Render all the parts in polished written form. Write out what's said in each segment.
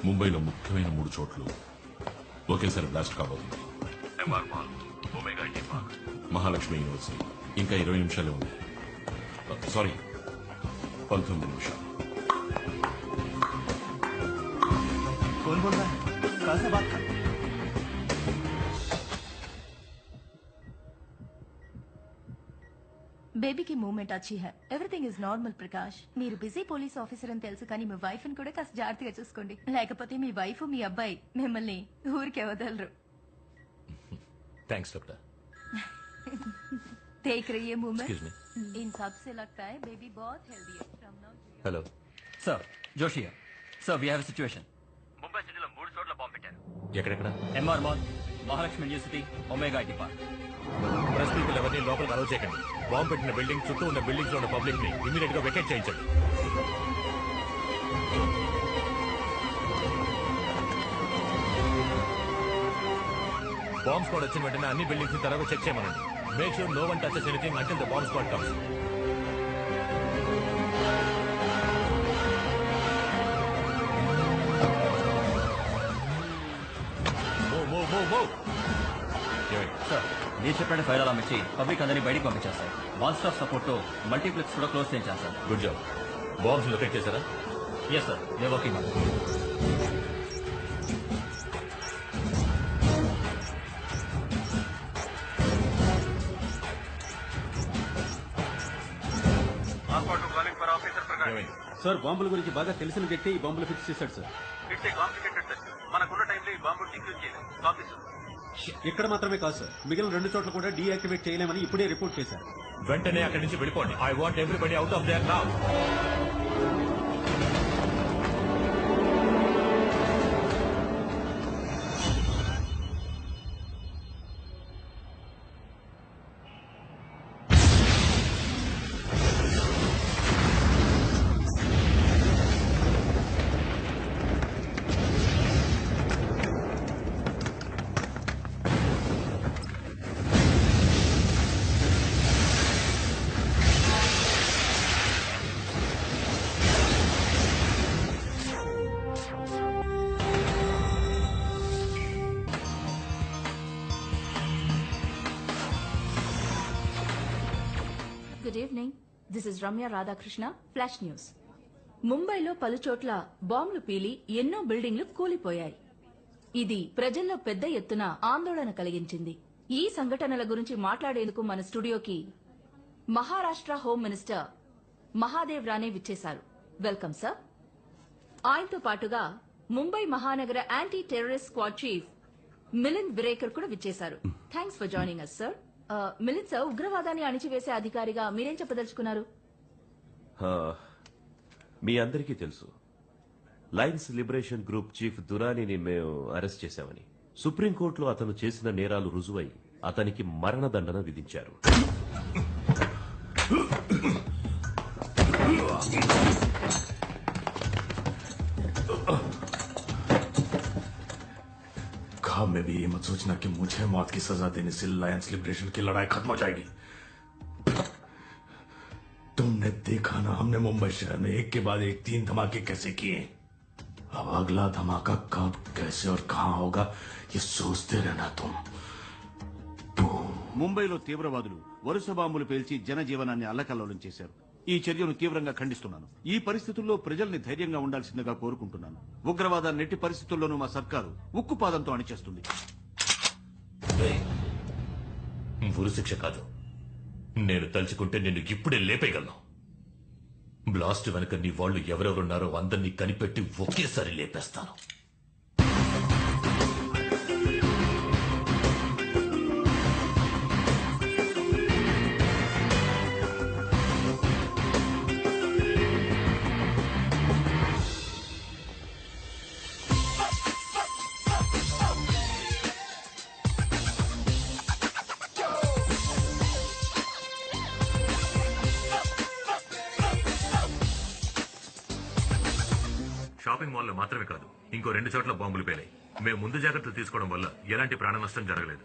ముంబైలో ముఖ్యమైన 3 చోట్లు ఒకేసారి బ్లాస్ట్ కాబోతుంది. MR mall, Omega IT park, Mahalakshmi university. ఇంకా 20 నిమిషాలే ఉంది. సారీ, 19 నిమిషాలు. कौन बोल रहा है? कहाँ से बात कर? బేబీకి మూమెంట్ అచ్చి high. Everything is normal Prakash. మీరు బిజీ పోలీస్ ఆఫీసర్ అని తెలుసు, కానీ మీ వైఫ్ ని కూడా కాస్త జాగ్రత్తగా చూసుకోండి. లేకపోతే మీ వైఫ్ మీ అబ్బాయి మిమ్మల్ని ఊరికే వదలరు. Thanks doctor. देख रही है मूवमेंट. Excuse me. इन सब से लगता है बेबी बहुत हेल्दी है. హలో सर, जोशी है. Sir, we have a situation. Mumbai సిటీలో 3 చోట్ల బాంబు పెట్టారు. ఎక్కడెక్కడ? MR mall, Mahalakshmi university, Omega IT park. Press people ఎవరిని లోపలికి అలౌ చేయకండి. బాంబు పెట్టిన బిల్డింగ్ చుట్టూ ఉన్న బిల్డింగ్స్ లో ఉన్న పబ్లిక్ ని ఇమీడియట్ గా వెకేట్ చేయించండి. బాంబ్ స్క్వాడ్ వచ్చిన వెంటనే అన్ని బిల్డింగ్స్ ని త్వరగా చెక్ చేయమనండి. Make sure no one touches anything until the bomb squad comes. Sir, మీరు చెప్పండి ఫైర్ అలారం ఇచ్చి పబ్లిక్ అందరినీ బయటికి పంపించారు సార్. వన్ స్టాప్ సపోర్ట్ తో మల్టీప్లెక్స్ కూడా క్లోజ్ చేయించారు sir. Good job. Bombs locate చేశారా? Yes sir, they working on. Sir, బాంబుల గురించి బాగా తెలిసిన వ్యక్తి ఈ బాంబులు ఫిక్స్ చేశాడు sir. It's a complicated test. మనకున్న టైంలో ఈ బాంబు డిక్యూజ్ చేయలేదు. Copy sir. ఇక్కడ మాత్రమే కాదు సార్, మిగిలిన 2 చోట్ల కూడా డీయాక్టివేట్ చేయలేమని ఇప్పుడే రిపోర్ట్ చేశారు. వెంటనే అక్కడి నుంచి వెళ్ళిపోండి. I want everybody out of their now. Good evening. This is Ramya Radhakrishna, flash news. ముంబైలో పలుచోట్ల బాంబులు పీలి ఎన్నో బిల్డింగ్లు కూలిపోయాయి. ఇది ప్రజల్లో పెద్ద ఎత్తున ఆందోళన కలిగించింది. ఈ సంఘటనల గురించి మాట్లాడేందుకు మన స్టూడియోకి మహారాష్ట్ర హోం మినిస్టర్ మహాదేవ్ రానే విచ్చేశారు. Welcome sir. ఆయనతో పాటుగా ముంబై మహానగర anti terrorist squad chief Milind Virekar కూడా విచ్చేశారు. Thanks for joining us sir. Milind sir, ఉగ్రవాదాన్ని అణిచివేసే అధికారిగా మీరేం చెప్పదలుచుకున్నారు? మీ అందరికీ తెలుసు, లయన్స్ లిబరేషన్ గ్రూప్ చీఫ్ దురానీని మేము అరెస్ట్ చేశామని సుప్రీంకోర్టులో అతను చేసిన నేరాలు రుజువై అతనికి మరణదండన విధించారు. ख्वाब में भी ये मत सोचना कि मुझे मौत की सजा देने से लायंस लिबरेशन की लड़ाई खत्म हो जाएगी. तुमने देखा ना हमने मुंबई शहर में एक के बाद एक 3 धमाके कैसे किए. अब अगला धमाका कब कैसे और कहां होगा ये सोचते रहना तुम. ముంబైలో తీవ్రవాదులు వరుస బాంబులు పేల్చి జనజీవనాన్ని అల్లకల్లోలం చేశారు. ఈ చర్యను తీవ్రంగా ఖండిస్తున్నాను. ఈ పరిస్థితుల్లో ప్రజల్ని ధైర్యంగా ఉండాల్సిందిగా కోరుకుంటున్నాను. ఉగ్రవాదాన్ని నెట్టి పరిస్థితుల్లోనూ మా సర్కారు ఉక్కుపాదంతో అణిచేస్తుంది. ఉరి శిక్ష కాదు, నేను తలుచుకుంటే నిన్ను ఇప్పుడే లేపేయగలను. బ్లాస్ట్ వెనక నీ వాళ్ళు ఎవరెవరున్నారో అందరినీ కనిపెట్టి ఒకేసారి లేపేస్తాను. షాపింగ్ మాల్లో మాత్రమే కాదు, ఇంకో 2 చోట్ల బాంబులు పేలాయి. మేము ముందు జాగ్రత్తలు తీసుకోవడం వల్ల ఎలాంటి ప్రాణ నష్టం జరగలేదు.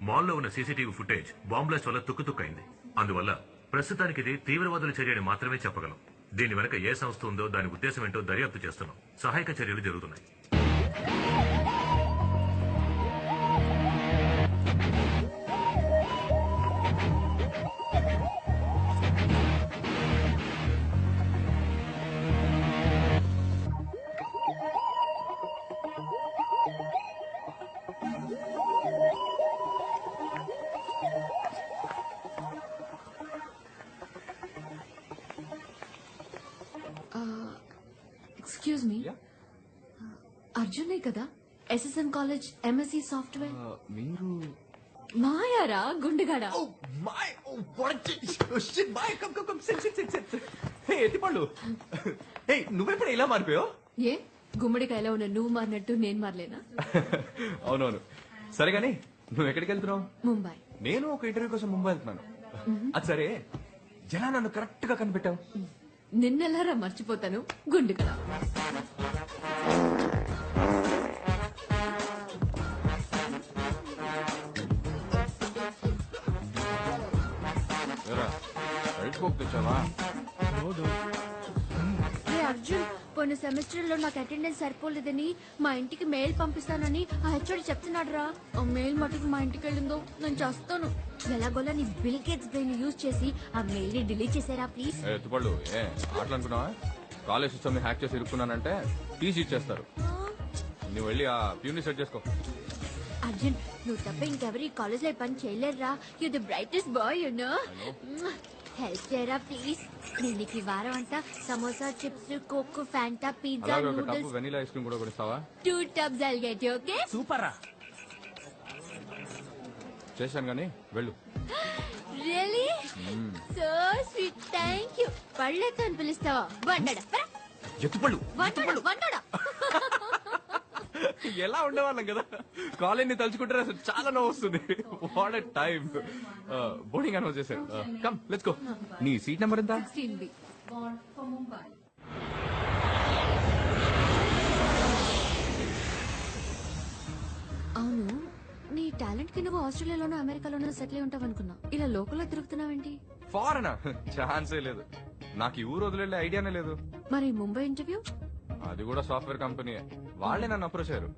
మాల్లో ఉన్న సీసీటీవీ ఫుటేజ్ బాంబ్ బ్లాస్ట్ వల్ల తుక్కుతుక్కైంది. అందువల్ల ప్రస్తుతానికి ఇది తీవ్రవాదుల చర్యని మాత్రమే చెప్పగలం. దీని వెనక ఏ సంస్థ ఉందో దాని ఉద్దేశం ఏంటో దర్యాప్తు చేస్తున్నాం. సహాయక చర్యలు జరుగుతున్నాయి. ఎక్స్క్యూజ్ మీ, అర్జునే కదా ఎస్ఎస్ఎం కాలేజ్ ఎంఎస్సి సాఫ్ట్వేర్? మీరు మాయారా గుండెగాడ? ఎత్తిపళ్ళు, నువ్వెప్పుడు ఇలా మారిపోయావు? ఏ గుమ్మడికాయలో ఉన్న నువ్వు మారినట్టు నేను మారలేనా? అవునవును, సరే గానీ నువ్వు ఎక్కడికి వెళ్తున్నావు? ముంబై. నేను ఒక ఇంటర్వ్యూ కోసం ముంబై వెళ్తున్నాను. అది సరే, ఎలా నన్ను కరెక్ట్ గా కనిపెట్టావు? నిన్నెలారా మర్చిపోతాను గుండెగడ. అర్జున్, పోయిన సెమిస్టర్ లో నాకు అటెండెన్స్ సరిపోలేదని మా ఇంటికి మెయిల్ పంపిస్తానని ఆ హెచ్ఓడి చెప్తున్నాడు రా. ఆ మెయిల్ మటుకు మా ఇంటికి వెళ్ళిందో నేను చేస్తాను. ఎలాగోలా నీ బిల్ గేట్స్ బ్రెయిన్ యూజ్ చేసి ఆ మెయిల్ ని డిలీట్ చేసారా ప్లీజ్. ఎత్తుపళ్ళు అట్లా అనుకున్నావా? కాలేజ్ సిస్టమ్ ని హ్యాక్ చేసి ఇరుక్కున్నానంటే టీసీ ఇచ్చేస్తారు. నువ్వు వెళ్ళి ఆ ప్యూని సెట్ చేసుకో. అర్జున్, నువ్వు తప్ప ఇంకెవరు ఈ కాలేజ్ లో పని చేయలేరురా. You the brightest boy you know. Help చేయరా ప్లీజ్. నేను నీకు ఈ వారం అంతా samosa, chips, coke, Fanta, pizza, noodles, vanilla ice cream కూడా కొనిస్తావా? 2 tubs I'll get you, okay? Super రా. చేశాను గానీ వెళ్ళు. Really? So sweet. Thank you. పళ్ళతో అని పిలుస్తావా? వండడా. ఎత్తుపళ్ళు వండడా. ఎలా ఉండేవాళ్ళం కదా, కాలేజ్ ని తలుచుకుంటే అసలు చాలా నవ్వు వస్తుంది. What a time. Boarding announce చేశారు. Come let's go. నీ సీట్ నెంబర్ ఎంత? 16B. Born for Mumbai. అవును, నీ టాలెంట్ కి నువ్వు ఆస్ట్రేలియాలోనో అమెరికాలోనో సెటిల్ అయి ఉంటావు అనుకున్నా. ఇలా లోకల్లో తిరుగుతున్నావేంటి? ఫారెనా? ఛాన్సే లేదు. నాకు ఈ ఊరు వదిలే ఐడియానే లేదు. మరి ముంబై ఇంటర్వ్యూ? అది కూడా సాఫ్ట్వేర్ కంపెనీ. వాళ్లే నన్ను అప్రోచ్ అయ్యారు.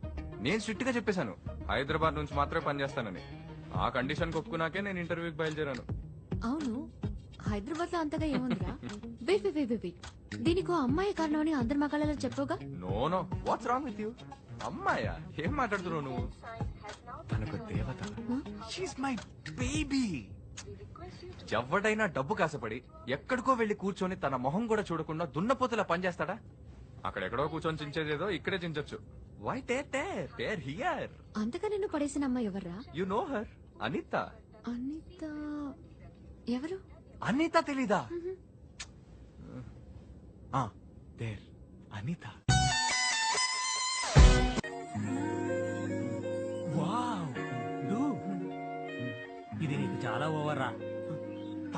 నేను స్ట్రిక్ట్ గా చెప్పేశాను హైదరాబాద్ నుంచి మాత్రమే పనిచేస్తానని. ఆ కండిషన్ ఒప్పుకున్నాకే నేను ఇంటర్వ్యూకి బయలుదేరాను. అవును, హైదరాబాద్ లో అంతగా ఏముందిరా? వెయిట్ వెయిట్ వెయిట్ వెయిట్, దీనికి అమ్మాయి కారణం అని అందరి మగాళ్ళలో చెప్పవుగా? No no, what's wrong with you? అమ్మాయా? ఏం మాట్లాడుతున్నావు నువ్వు? తనకు దేవత. She's my baby. ఎవడైనా డబ్బు కాసపడి ఎక్కడికో వెళ్లి కూర్చొని తన మొహం కూడా చూడకుండా దున్నపోతులా పనిచేస్తాడా? అక్కడెక్కడో కూర్చొని చించేదేదో ఇక్కడే చించొచ్చు. Why tear here? అంతగా నిన్ను పడేసిన అమ్మాయి ఎవర్రా? You know her, Anita. Anita ఎవరు? అనిత తెలీదా? దేర్ అనిత.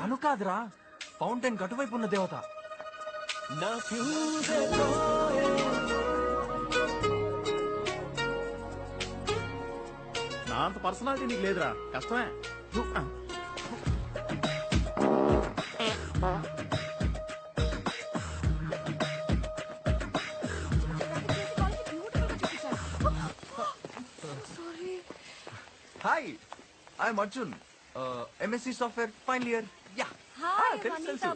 తను కాదురా, ఫౌంటైన్ కటువైపు ఉన్న దేవత. నా అంత పర్సనాలిటీ నీకు లేదురా, కష్టమే. Hi, I'm Arjun, MSc software final year. Yeah, తెలుసు.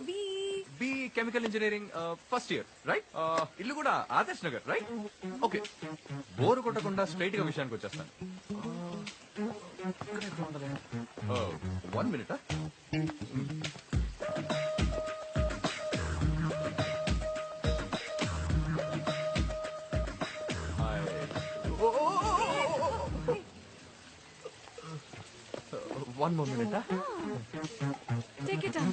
B chemical engineering first year, right? ఇల్లు కూడా Adarsh Nagar, right? Okay, bore కొట్టకుండా స్ట్రైట్ గా విషయానికి వచ్చేస్తాను. 1 minute. One more minute. Take it down.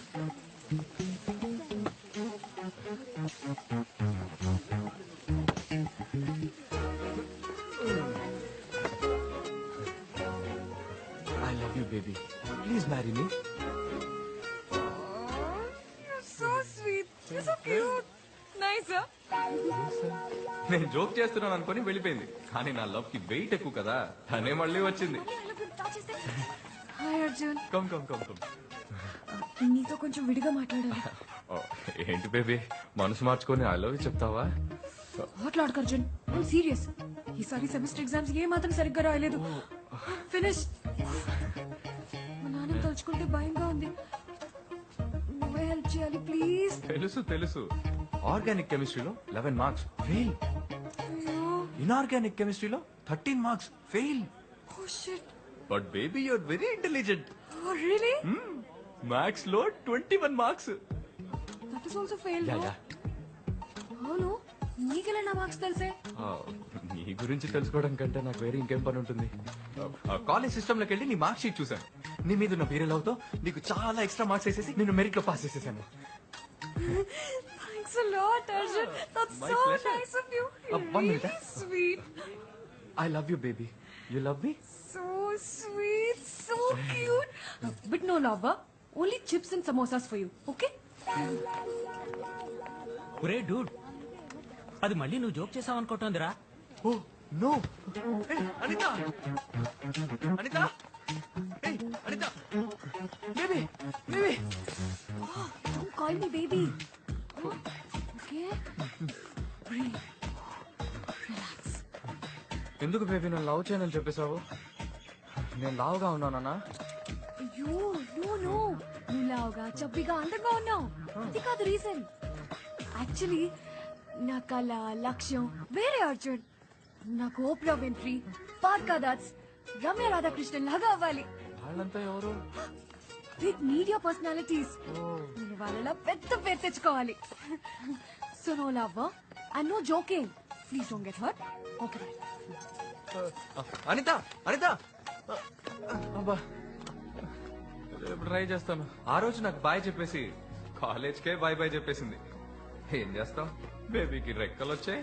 I love you, baby. Please marry me. You're so sweet. You're so cute. Nice, huh? నేను joke చేస్తున్నాను అనుకుని వెళ్ళిపోయింది, కానీ నా లవ్ కి వెయిట్ ఎక్కువ కదా, తనే మళ్ళీ వచ్చింది. Hi Arjun. Come come come come. నీతో కొంచెం విడిగా మాట్లాడాలి. ఏంటి బేబీ, మనసు మార్చుకొని ఐ లవ్ యూ చెప్తావా? మాట్లాడకు అర్జున్, ఐమ్ సీరియస్. ఈసారి సెమిస్టర్ ఎగ్జామ్స్ ఏ మాత్రం సరిగ్గా రాయలేదు. ఫినిష్. మా నాన్న తలుచుకుంటే భయంగా ఉంది. నువ్వే హెల్ప్ చేయాలి ప్లీజ్. తెలుసు తెలుసు, ఆర్గానిక్ కెమిస్ట్రీలో 11 మార్క్స్ ఫెయిల్, ఇన్ఆర్గానిక్ కెమిస్ట్రీలో 13 marks fail. Oh shit. But baby you're very intelligent. Oh really? Maths లో 21 marks. That is also fail. Yeah yeah. అవును, నీకెలా నా మార్క్స్ తెలిసే? నీ గురించి తెలుసుకోవడం కంటే నాకు వేరే ఇంకేం పని ఉంటుంది. కాలేజ్ సిస్టమ్ లోకి వెళ్ళి నీ మార్క్ షీట్ చూసాను. నీ మీద ఉన్న పీరియడ్ అవుతో నీకు చాలా ఎక్స్ట్రా మార్క్స్ వేసేసి నేను మెరిట్ లో పాస్ చేసేసాను. Thanks a lot, Arjun. That's My so pleasure. nice of you. One Really minute. sweet. I love you, baby. You love me? So sweet, so cute. But no love, huh? Only chips and samosas for you, okay? ఒరే Dude, అది మళ్ళీ నువ్వు joke చేసావు అనుకుంటోందిరా. Oh, no. Hey, Anita! Anita! Hey, Anita! Baby! Baby! Oh, don't call me baby. Okay? Breathe. Relax. ఎందుకు baby నన్ను love చేయనని చెప్పేశావు? నేను లావుగా ఉన్నానా? అయ్యో, no, no. నువ్వు లావుగా, చబ్బిగా, అందంగా ఉన్నావు. అది కాదు రీజన్. యాక్చువల్లీ నా కళ, లక్ష్యం వేరే అర్జున్. నాకు ఓప్రా విన్ఫ్రీ, పార్కా దాస్, రమ్య రాధాకృష్ణన్ లాగా అవ్వాలి. వాళ్ళంతా ఎవరు? Big media personalities. నేను వాళ్ళలా పెద్ద పేరు తెచ్చుకోవాలి. So no love and no joking. Please don't get hurt. Okay bye. Anita, Anita! అబ్బా, రేపు ట్రై చేస్తాను. ఆ రోజు నాకు బాయ్ చెప్పేసి కాలేజ్కే బాయ్ బాయ్ చెప్పేసింది. ఏం చేస్తాం, బేబీకి రెక్కలు వచ్చాయి.